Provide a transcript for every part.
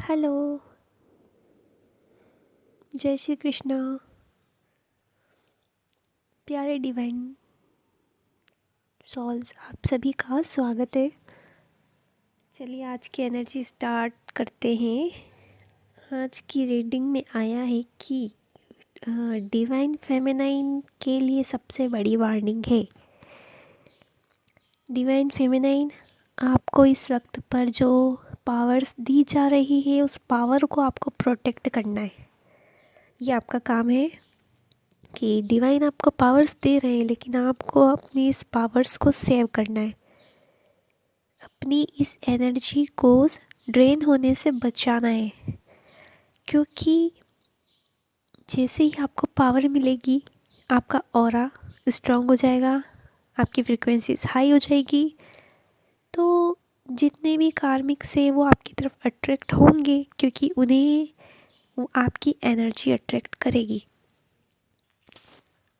Hello. जय श्री कृष्णा। प्यारे divine souls, आप सभी का स्वागत है। चलिए आज की एनर्जी स्टार्ट करते हैं। आज की रीडिंग में आया है कि डिवाइन फेमिनाइन के लिए सबसे बड़ी वार्निंग है। डिवाइन फेमिनाइन, आपको इस वक्त पर जो पावर्स दी जा रही है उस पावर को आपको प्रोटेक्ट करना है। ये आपका काम है कि डिवाइन आपको पावर्स दे रहे हैं, लेकिन आपको अपनी इस पावर्स को सेव करना है। अपनी इस एनर्जी को ड्रेन होने से बचाना है, क्योंकि जैसे ही आपको पावर मिलेगी आपका ऑरा स्ट्रांग हो जाएगा, आपकी फ्रीक्वेंसीज हाई हो जाएगी। तो जितने भी कार्मिक से वो आपकी तरफ अट्रैक्ट होंगे, क्योंकि उन्हें वो आपकी एनर्जी अट्रैक्ट करेगी।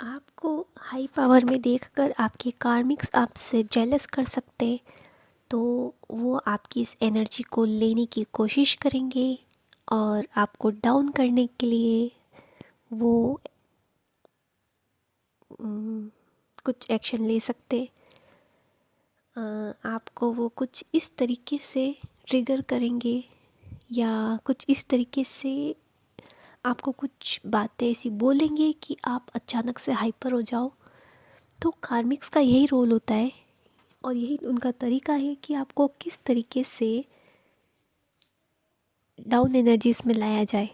आपको हाई पावर में देखकर आपके कार्मिक्स आपसे जेलस कर सकते हैं, तो वो आपकी इस एनर्जी को लेने की कोशिश करेंगे और आपको डाउन करने के लिए वो कुछ एक्शन ले सकते। आपको वो कुछ इस तरीके से ट्रिगर करेंगे या कुछ इस तरीके से आपको कुछ बातें ऐसी बोलेंगे कि आप अचानक से हाइपर हो जाओ। तो कार्मिक्स का यही रोल होता है और यही उनका तरीका है कि आपको किस तरीके से डाउन एनर्जीज में लाया जाए।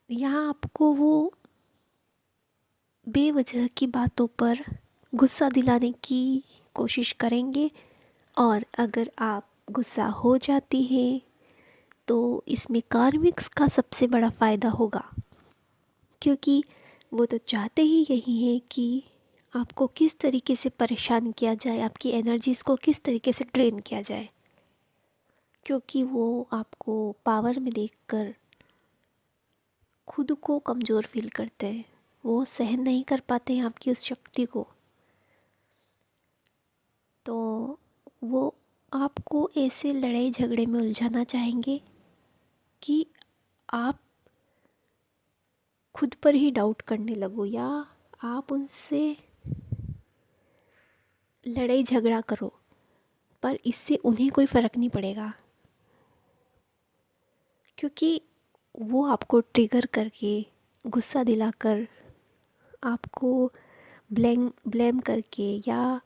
यहाँ आपको वो बेवजह की बातों पर गुस्सा दिलाने की कोशिश करेंगे, और अगर आप गुस्सा हो जाती हैं तो इसमें कार्मिक्स का सबसे बड़ा फ़ायदा होगा, क्योंकि वो तो चाहते ही यही है कि आपको किस तरीके से परेशान किया जाए, आपकी एनर्जीज़ को किस तरीके से ड्रेन किया जाए। क्योंकि वो आपको पावर में देखकर खुद को कमज़ोर फील करते हैं, वो सहन नहीं कर पाते हैं आपकी उस शक्ति को। तो वो आपको ऐसे लड़ाई झगड़े में उलझाना चाहेंगे कि आप खुद पर ही डाउट करने लगो, या आप उनसे लड़ाई झगड़ा करो, पर इससे उन्हें कोई फ़र्क नहीं पड़ेगा, क्योंकि वो आपको ट्रिगर करके गुस्सा दिलाकर आपको ब्लेम करके या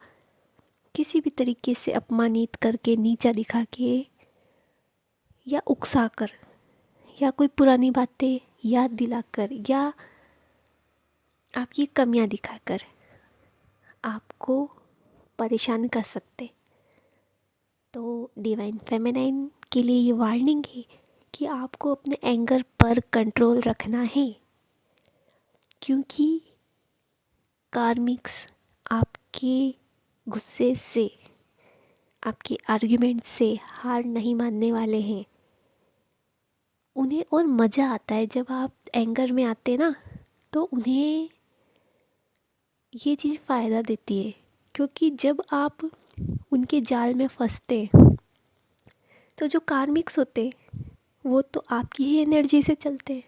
किसी भी तरीके से अपमानित करके, नीचा दिखा के या उकसा कर या कोई पुरानी बातें याद दिलाकर या आपकी कमियां दिखाकर आपको परेशान कर सकते। तो डिवाइन फेमिनाइन के लिए ये वार्निंग है कि आपको अपने एंगर पर कंट्रोल रखना है, क्योंकि कार्मिक्स आपके गुस्से से, आपके आर्ग्यूमेंट से हार नहीं मानने वाले हैं। उन्हें और मज़ा आता है जब आप एंगर में आते ना, तो उन्हें ये चीज़ फ़ायदा देती है, क्योंकि जब आप उनके जाल में फंसते तो जो कार्मिक्स होते वो तो आपकी ही एनर्जी से चलते हैं,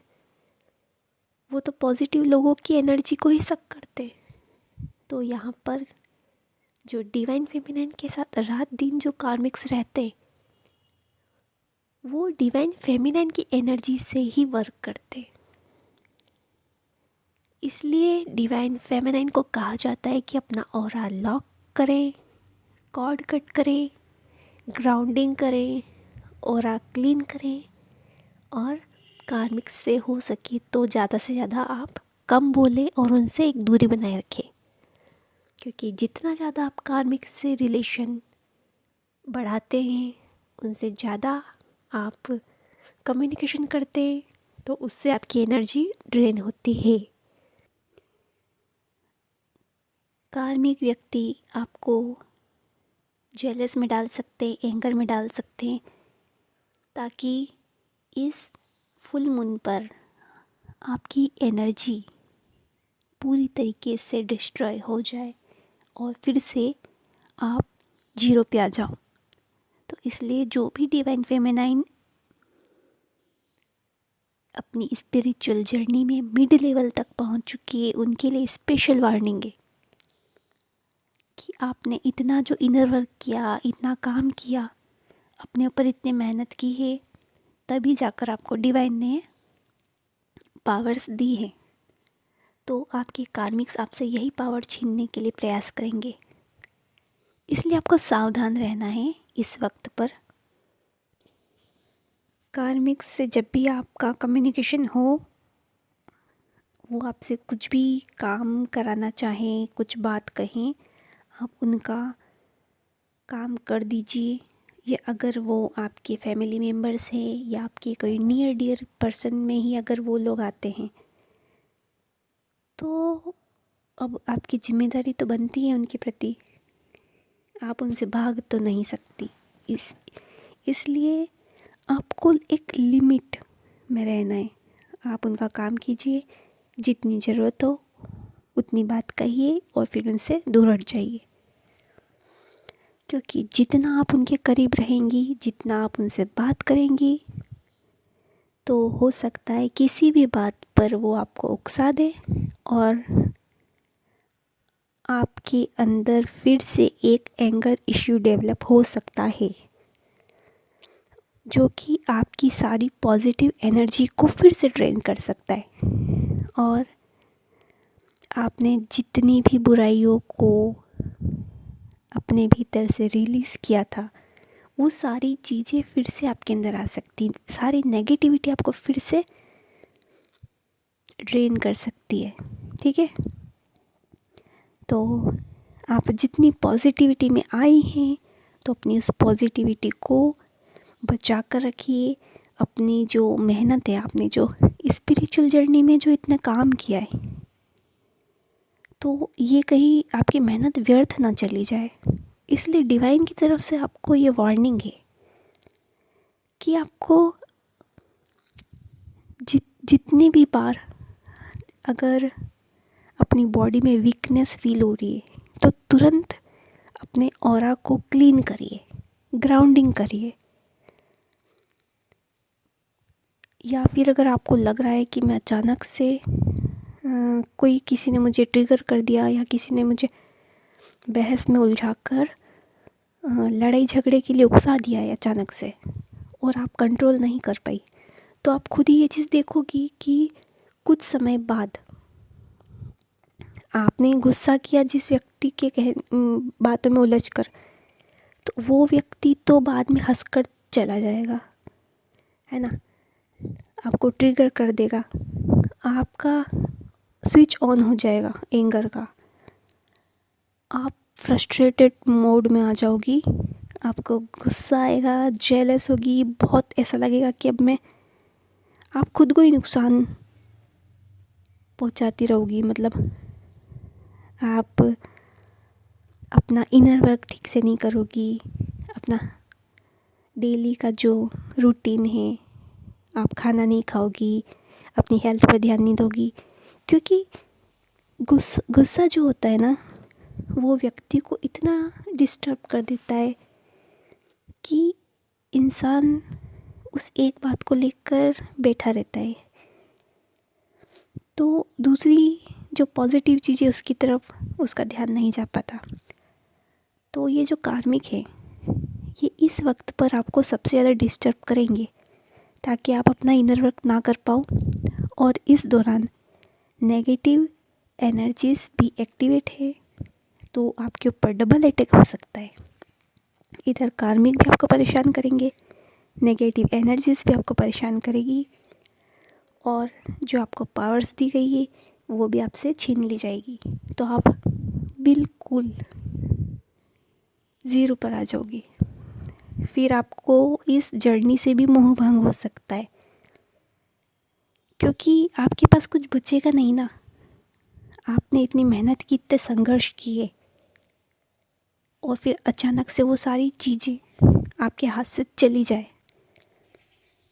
वो तो पॉजिटिव लोगों की एनर्जी को ही सक करते हैं। तो यहाँ पर जो डिवाइन फेमिनाइन के साथ रात दिन जो कार्मिक्स रहते हैं, वो डिवाइन फेमिनाइन की एनर्जी से ही वर्क करते हैं। इसलिए डिवाइन फेमिनाइन को कहा जाता है कि अपना ऑरा लॉक करें, कॉर्ड कट करें, ग्राउंडिंग करें, ऑरा क्लीन करें, और कार्मिक से हो सके तो ज़्यादा से ज़्यादा आप कम बोलें और उनसे एक दूरी बनाए रखें, क्योंकि जितना ज़्यादा आप कार्मिक से रिलेशन बढ़ाते हैं, उनसे ज़्यादा आप कम्युनिकेशन करते हैं, तो उससे आपकी एनर्जी ड्रेन होती है। कार्मिक व्यक्ति आपको जेलस में डाल सकते हैं, एंगर में डाल सकते हैं, ताकि इस फुल मून पर आपकी एनर्जी पूरी तरीके से डिस्ट्रॉय हो जाए और फिर से आप जीरो पे आ जाओ। तो इसलिए जो भी डिवाइन फेमिनाइन अपनी स्पिरिचुअल जर्नी में मिड लेवल तक पहुंच चुकी है, उनके लिए स्पेशल वार्निंग है कि आपने इतना जो इनर वर्क किया, इतना काम किया, अपने ऊपर इतनी मेहनत की है, तभी जाकर आपको डिवाइन ने पावर्स दी है। तो आपके कार्मिक्स आपसे यही पावर छीनने के लिए प्रयास करेंगे, इसलिए आपको सावधान रहना है इस वक्त पर। कार्मिक्स से जब भी आपका कम्युनिकेशन हो, वो आपसे कुछ भी काम कराना चाहें, कुछ बात कहें, आप उनका काम कर दीजिए। या अगर वो आपके फैमिली मेम्बर्स हैं या आपके कोई नियर डियर पर्सन में ही अगर वो लोग आते हैं, तो अब आपकी जिम्मेदारी तो बनती है उनके प्रति, आप उनसे भाग तो नहीं सकती। इसलिए आपको एक लिमिट में रहना है। आप उनका काम कीजिए, जितनी ज़रूरत हो उतनी बात कहिए और फिर उनसे दूर हट जाइए। क्योंकि जितना आप उनके करीब रहेंगी, जितना आप उनसे बात करेंगी, तो हो सकता है किसी भी बात पर वो आपको उकसा दे और आपके अंदर फिर से एक एंगर इश्यू डेवलप हो सकता है, जो कि आपकी सारी पॉजिटिव एनर्जी को फिर से ड्रेन कर सकता है। और आपने जितनी भी बुराइयों को अपने भीतर से रिलीज़ किया था, वो सारी चीज़ें फिर से आपके अंदर आ सकती, सारी नेगेटिविटी आपको फिर से ड्रेन कर सकती है। ठीक है, तो आप जितनी पॉजिटिविटी में आई हैं, तो अपनी उस पॉजिटिविटी को बचा कर रखिए। अपनी जो मेहनत है, आपने जो स्पिरिचुअल जर्नी में जो इतना काम किया है, तो ये कहीं आपकी मेहनत व्यर्थ ना चली जाए। इसलिए डिवाइन की तरफ से आपको ये वार्निंग है कि आपको जितनी भी बार अगर अपनी बॉडी में वीकनेस फील हो रही है, तो तुरंत अपने ऑरा को क्लीन करिए, ग्राउंडिंग करिए। या फिर अगर आपको लग रहा है कि मैं अचानक से कोई किसी ने मुझे ट्रिगर कर दिया या किसी ने मुझे बहस में उलझाकर लड़ाई झगड़े के लिए उकसा दिया है अचानक से, और आप कंट्रोल नहीं कर पाई, तो आप खुद ही ये चीज़ देखोगी कि कुछ समय बाद आपने गुस्सा किया जिस व्यक्ति के बातों में उलझकर, तो वो व्यक्ति तो बाद में हंसकर चला जाएगा, है ना, आपको ट्रिगर कर देगा, आपका स्विच ऑन हो जाएगा एंगर का, आप फ्रस्ट्रेटेड मोड में आ जाओगी, आपको गुस्सा आएगा, जेलस होगी, बहुत ऐसा लगेगा कि अब मैं, आप खुद को ही नुकसान पहुंचाती रहोगी। मतलब आप अपना इनर वर्क ठीक से नहीं करोगी, अपना डेली का जो रूटीन है, आप खाना नहीं खाओगी, अपनी हेल्थ पर ध्यान नहीं दोगी। क्योंकि गुस्सा जो होता है ना, वो व्यक्ति को इतना डिस्टर्ब कर देता है कि इंसान उस एक बात को लेकर बैठा रहता है, तो दूसरी जो पॉजिटिव चीज़ें उसकी तरफ उसका ध्यान नहीं जा पाता। तो ये जो कार्मिक है, ये इस वक्त पर आपको सबसे ज़्यादा डिस्टर्ब करेंगे, ताकि आप अपना इनर वर्क ना कर पाओ, और इस दौरान नेगेटिव एनर्जीज भी एक्टिवेट है, तो आपके ऊपर डबल अटैक हो सकता है। इधर कार्मिक भी आपको परेशान करेंगे, नेगेटिव एनर्जीज भी आपको परेशान करेगी, और जो आपको पावर्स दी गई है वो भी आपसे छीन ली जाएगी। तो आप बिल्कुल ज़ीरो पर आ जाओगी। फिर आपको इस जर्नी से भी मोह भंग हो सकता है, क्योंकि आपके पास कुछ बचेगा नहीं ना। आपने इतनी मेहनत की, इतने संघर्ष किए, और फिर अचानक से वो सारी चीज़ें आपके हाथ से चली जाए,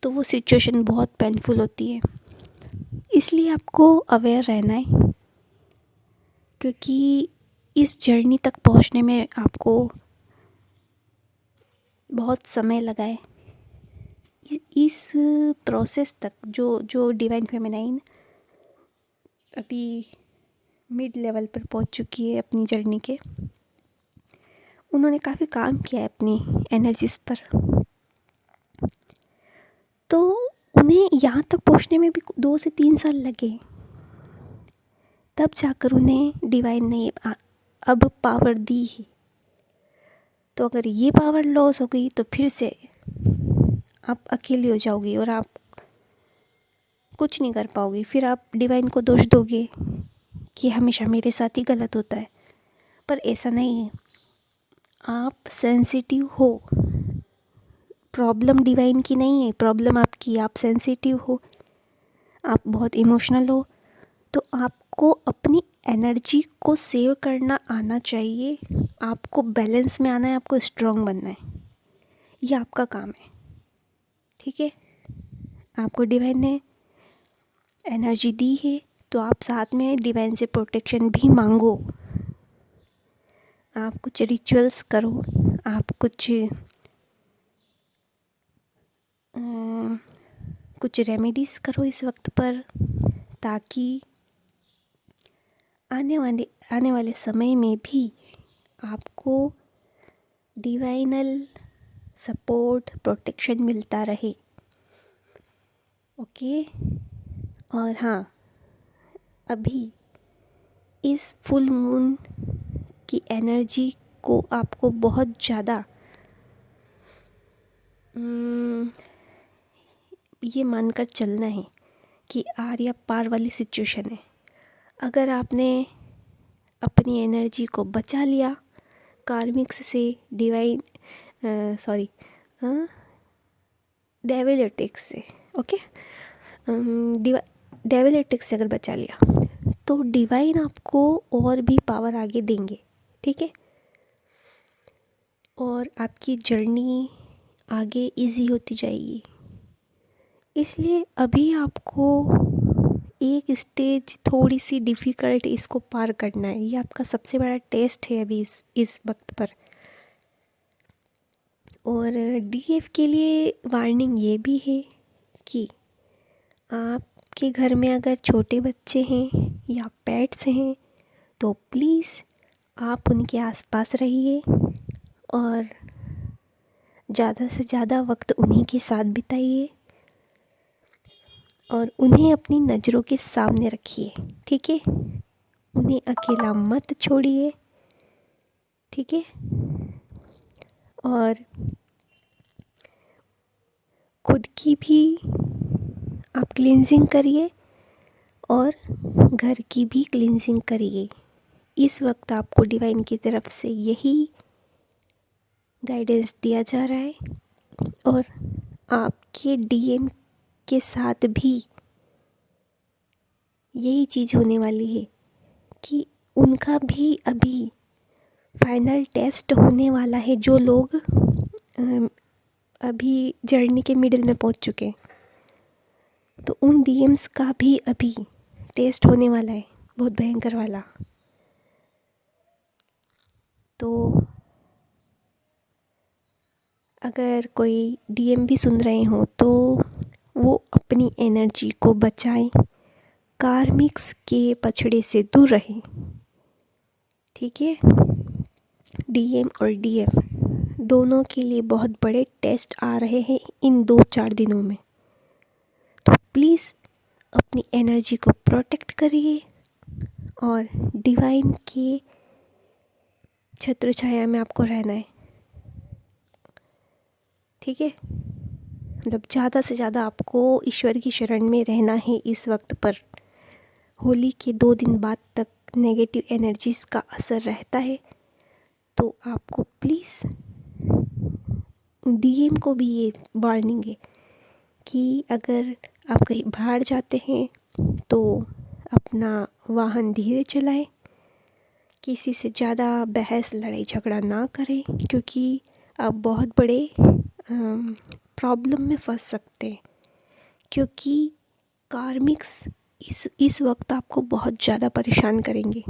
तो वो सिचुएशन बहुत पेनफुल होती है। इसलिए आपको अवेयर रहना है, क्योंकि इस जर्नी तक पहुंचने में आपको बहुत समय लगा है इस प्रोसेस तक। जो जो डिवाइन फेमिनाइन अभी मिड लेवल पर पहुंच चुकी है अपनी जर्नी के, उन्होंने काफ़ी काम किया है अपनी एनर्जीज पर। तो उन्हें यहाँ तक पहुँचने में भी 2 से 3 साल लगे, तब जाकर उन्हें डिवाइन ने अब पावर दी है। तो अगर ये पावर लॉस हो गई तो फिर से आप अकेली हो जाओगी और आप कुछ नहीं कर पाओगी। फिर आप डिवाइन को दोष दोगे कि हमेशा मेरे साथ ही गलत होता है, पर ऐसा नहीं है। आप सेंसिटिव हो, प्रॉब्लम डिवाइन की नहीं है, प्रॉब्लम आपकी। आप सेंसिटिव हो, आप बहुत इमोशनल हो, तो आपको अपनी एनर्जी को सेव करना आना चाहिए। आपको बैलेंस में आना है, आपको स्ट्रॉन्ग बनना है, ये आपका काम है। ठीक है, आपको डिवाइन ने एनर्जी दी है तो आप साथ में डिवाइन से प्रोटेक्शन भी मांगो। आप कुछ रिचुअल्स करो, आप कुछ रेमेडीज़ करो इस वक्त पर, ताकि आने वाले समय में भी आपको डिवाइनल सपोर्ट प्रोटेक्शन मिलता रहे। ओके। और हाँ, अभी इस फुल मून की एनर्जी को आपको बहुत ज़्यादा ये मानकर चलना है कि आर या पार वाली सिचुएशन है। अगर आपने अपनी एनर्जी को बचा लिया कार्मिक्स से, डेविलेटिक्स से, ओके, डेविलेटिक्स से अगर बचा लिया तो डिवाइन आपको और भी पावर आगे देंगे। ठीक है, और आपकी जर्नी आगे इजी होती जाएगी। इसलिए अभी आपको एक स्टेज थोड़ी सी डिफ़िकल्ट इसको पार करना है। ये आपका सबसे बड़ा टेस्ट है अभी इस वक्त पर। और डीएफ के लिए वार्निंग ये भी है कि आपके घर में अगर छोटे बच्चे हैं या पेट्स हैं तो प्लीज़ आप उनके आसपास रहिए और ज़्यादा से ज़्यादा वक्त उन्हीं के साथ बिताइए और उन्हें अपनी नज़रों के सामने रखिए। ठीक है, उन्हें अकेला मत छोड़िए। ठीक है, और खुद की भी आप क्लींजिंग करिए और घर की भी क्लींजिंग करिए। इस वक्त आपको डिवाइन की तरफ से यही गाइडेंस दिया जा रहा है और आपके डीएम के साथ भी यही चीज़ होने वाली है कि उनका भी अभी फाइनल टेस्ट होने वाला है। जो लोग अभी जर्नी के मिडिल में पहुंच चुके हैं, तो उन डीएम्स का भी अभी टेस्ट होने वाला है, बहुत भयंकर वाला। तो अगर कोई डीएम भी सुन रहे हो तो वो अपनी एनर्जी को बचाएं, कार्मिक्स के पछड़े से दूर रहें। ठीक है, डीएम और डीएफ दोनों के लिए बहुत बड़े टेस्ट आ रहे हैं इन 2-4 दिनों में। तो प्लीज़ अपनी एनर्जी को प्रोटेक्ट करिए और डिवाइन के छत्र छाया में आपको रहना है। ठीक है, मतलब ज़्यादा से ज़्यादा आपको ईश्वर की शरण में रहना है इस वक्त पर। होली के 2 दिन बाद तक नेगेटिव एनर्जीज़ का असर रहता है, तो आपको प्लीज़ डीएम को भी ये वार्निंग है कि अगर आप कहीं बाहर जाते हैं तो अपना वाहन धीरे चलाएं, किसी से ज़्यादा बहस लड़ाई झगड़ा ना करें, क्योंकि आप बहुत बड़े प्रॉब्लम में फंस सकते हैं। क्योंकि कार्मिक्स इस वक्त आपको बहुत ज़्यादा परेशान करेंगे।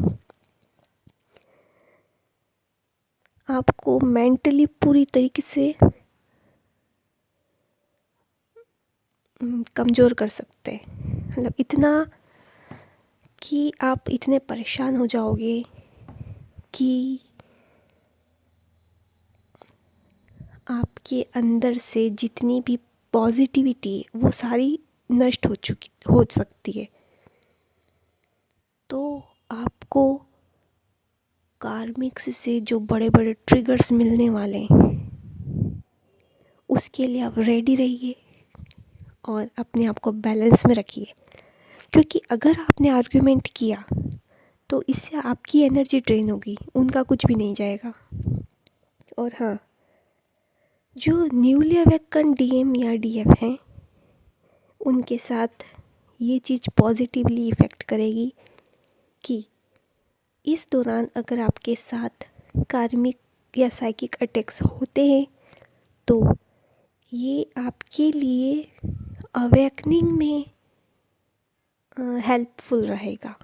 आपको मेंटली पूरी तरीके से कमज़ोर कर सकते हैं। मतलब इतना कि आप इतने परेशान हो जाओगे कि आपके अंदर से जितनी भी पॉजिटिविटी है वो सारी नष्ट हो सकती है। तो आपको कार्मिक्स से जो बड़े बड़े ट्रिगर्स मिलने वाले हैं उसके लिए आप रेडी रहिए और अपने आप को बैलेंस में रखिए। क्योंकि अगर आपने आर्ग्यूमेंट किया तो इससे आपकी एनर्जी ड्रेन होगी, उनका कुछ भी नहीं जाएगा। और हाँ, जो न्यूली अवेकन डीएम या डीएफ हैं उनके साथ ये चीज़ पॉजिटिवली इफ़ेक्ट करेगी कि इस दौरान अगर आपके साथ कार्मिक या साइकिक अटैक्स होते हैं तो ये आपके लिए अवेकनिंग में हेल्पफुल रहेगा।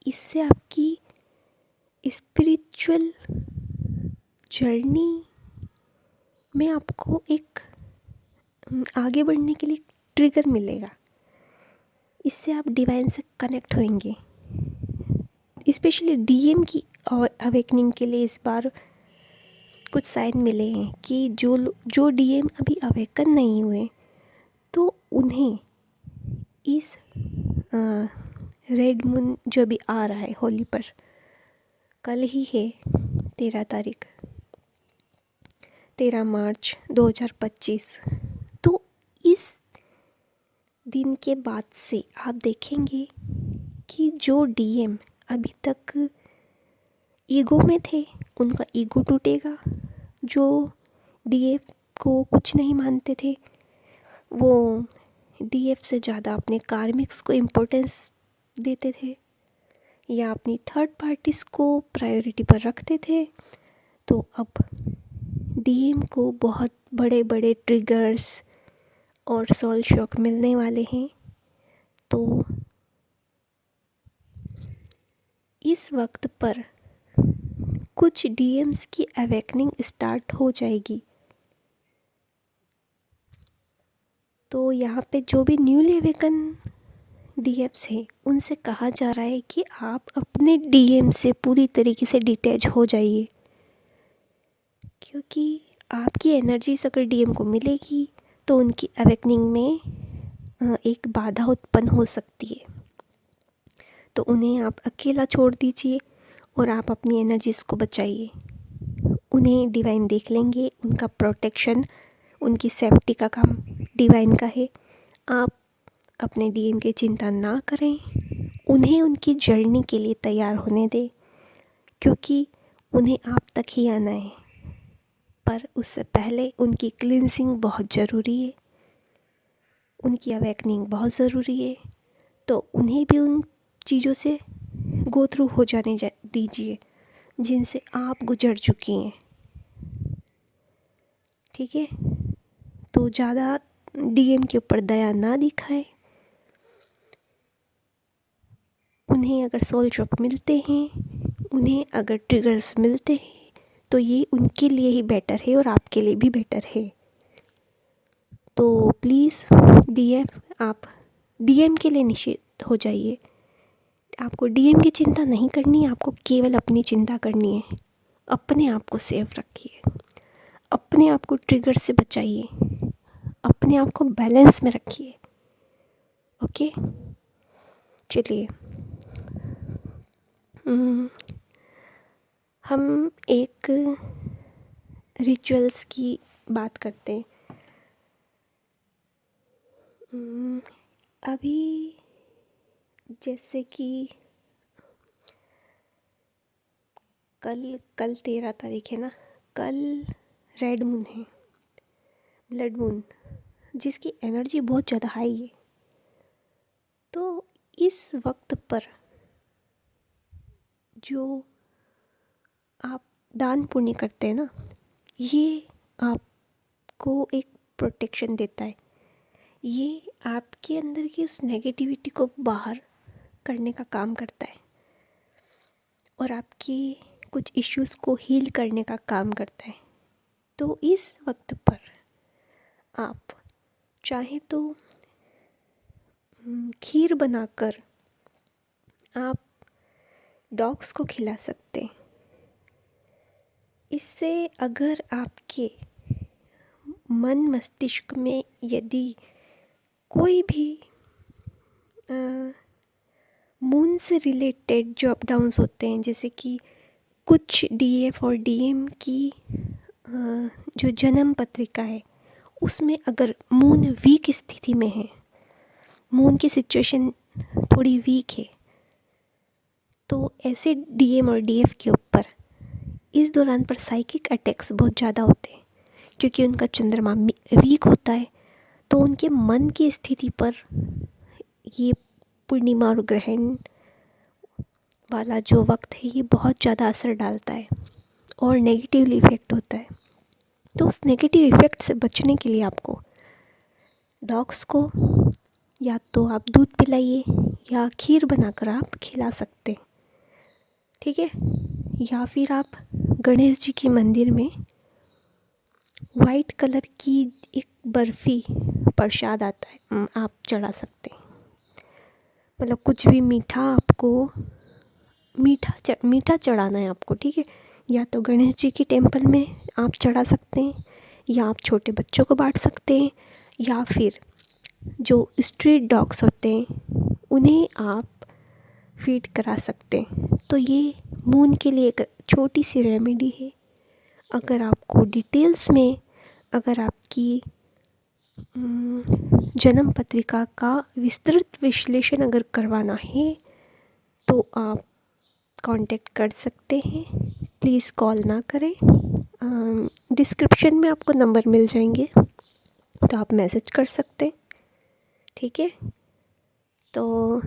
इससे आपकी स्पिरिचुअल जर्नी में आपको एक आगे बढ़ने के लिए ट्रिगर मिलेगा। इससे आप डिवाइन से कनेक्ट होंगे। स्पेशली डीएम की अवेकनिंग के लिए इस बार कुछ साइन मिले हैं कि जो डीएम अभी अवेकन नहीं हुए तो उन्हें इस रेड मून जो भी आ रहा है होली पर, कल ही है 13 मार्च 2025। तो इस दिन के बाद से आप देखेंगे कि जो डीएम अभी तक ईगो में थे उनका ईगो टूटेगा। जो डीएफ को कुछ नहीं मानते थे वो डीएफ से ज़्यादा अपने कार्मिक्स को इम्पोर्टेंस देते थे या अपनी थर्ड पार्टीज़ को प्रायोरिटी पर रखते थे। तो अब डीएम को बहुत बड़े बड़े ट्रिगर्स और सोल शॉक मिलने वाले हैं। तो इस वक्त पर कुछ डीएम्स की अवेकनिंग स्टार्ट हो जाएगी। तो यहाँ पे जो भी न्यूली अवेकन डीएम्स हैं उनसे कहा जा रहा है कि आप अपने डीएम से पूरी तरीके से डिटैच हो जाइए। क्योंकि आपकी एनर्जीज अगर डीएम को मिलेगी तो उनकी अवेकनिंग में एक बाधा उत्पन्न हो सकती है। तो उन्हें आप अकेला छोड़ दीजिए और आप अपनी एनर्जीज को बचाइए। उन्हें डिवाइन देख लेंगे, उनका प्रोटेक्शन, उनकी सेफ्टी का काम डिवाइन का है। आप अपने डीएम की चिंता ना करें, उन्हें उनकी जर्नी के लिए तैयार होने दें क्योंकि उन्हें आप तक ही आना है। पर उससे पहले उनकी क्लींसिंग बहुत ज़रूरी है, उनकी अवेकनिंग बहुत ज़रूरी है। तो उन्हें भी उन चीज़ों से गो थ्रू हो जाने दीजिए जिनसे आप गुजर चुकी हैं। ठीक है, तो ज़्यादा डीएम के ऊपर दया ना दिखाएं। उन्हें अगर सोल शॉक मिलते हैं, उन्हें अगर ट्रिगर्स मिलते हैं तो ये उनके लिए ही बेटर है और आपके लिए भी बेटर है। तो प्लीज़ डीएफ आप डीएम के लिए निश्चित हो जाइए। आपको डीएम की चिंता नहीं करनी है, आपको केवल अपनी चिंता करनी है। अपने आप को सेफ रखिए, अपने आप को ट्रिगर से बचाइए, अपने आप को बैलेंस में रखिए। ओके, चलिए हम एक रिचुअल्स की बात करते हैं। अभी जैसे कि कल 13 तारीख है ना, कल रेड मून है, ब्लड मून, जिसकी एनर्जी बहुत ज़्यादा हाई है। तो इस वक्त पर जो आप दान पुण्य करते हैं ना, ये आपको एक प्रोटेक्शन देता है। ये आपके अंदर की उस नेगेटिविटी को बाहर करने का काम करता है और आपकी कुछ इश्यूज़ को हील करने का काम करता है। तो इस वक्त पर आप चाहे तो खीर बनाकर आप डॉग्स को खिला सकते हैं। इससे अगर आपके मन मस्तिष्क में यदि कोई भी मून से रिलेटेड जो अप डाउन्स होते हैं, जैसे कि कुछ डीएफ और डीएम की जो जन्म पत्रिका है उसमें अगर मून वीक स्थिति में है, मून की सिचुएशन थोड़ी वीक है, तो ऐसे डीएम और डीएफ के ऊपर इस दौरान पर साइकिक अटैक्स बहुत ज़्यादा होते हैं, क्योंकि उनका चंद्रमा वीक होता है। तो उनके मन की स्थिति पर ये पूर्णिमा और ग्रहण वाला जो वक्त है ये बहुत ज़्यादा असर डालता है और नेगेटिवली इफ़ेक्ट होता है। तो उस नेगेटिव इफ़ेक्ट से बचने के लिए आपको डॉग्स को या तो आप दूध पिलाइए या खीर बनाकर आप खिला सकते हैं, ठीक है। या फिर आप गणेश जी के मंदिर में वाइट कलर की एक बर्फ़ी प्रसाद आता है, आप चढ़ा सकते हैं। मतलब कुछ भी मीठा आपको मीठा चढ़ाना है आपको, ठीक है। या तो गणेश जी की टेम्पल में आप चढ़ा सकते हैं, या आप छोटे बच्चों को बांट सकते हैं, या फिर जो स्ट्रीट डॉग्स होते हैं उन्हें आप फीड करा सकते हैं। तो ये मून के लिए एक छोटी सी रेमेडी है। अगर आपको डिटेल्स में अगर आपकी जन्म पत्रिका का विस्तृत विश्लेषण अगर करवाना है तो आप कांटेक्ट कर सकते हैं। प्लीज़ कॉल ना करें, डिस्क्रिप्शन में आपको नंबर मिल जाएंगे, तो आप मैसेज कर सकते हैं, ठीक है। तो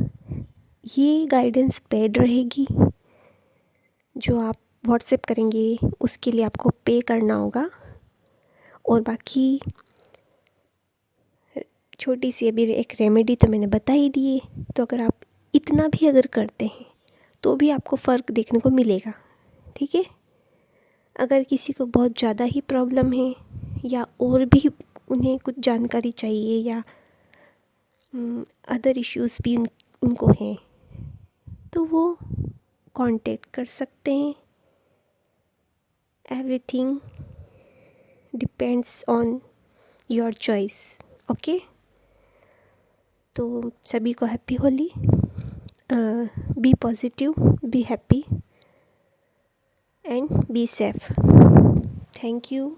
ये गाइडेंस पेड रहेगी, जो आप व्हाट्सएप करेंगे उसके लिए आपको पे करना होगा। और बाकी छोटी सी अभी एक रेमेडी तो मैंने बता ही दी है। तो अगर आप इतना भी अगर करते हैं तो भी आपको फ़र्क देखने को मिलेगा, ठीक है। अगर किसी को बहुत ज़्यादा ही प्रॉब्लम है या और भी उन्हें कुछ जानकारी चाहिए या अदर इश्यूज़ भी उनको हैं, तो वो कांटेक्ट कर सकते हैं। Everything depends on your choice, okay. तो सभी को happy Holi, be positive, be happy and be safe. Thank you.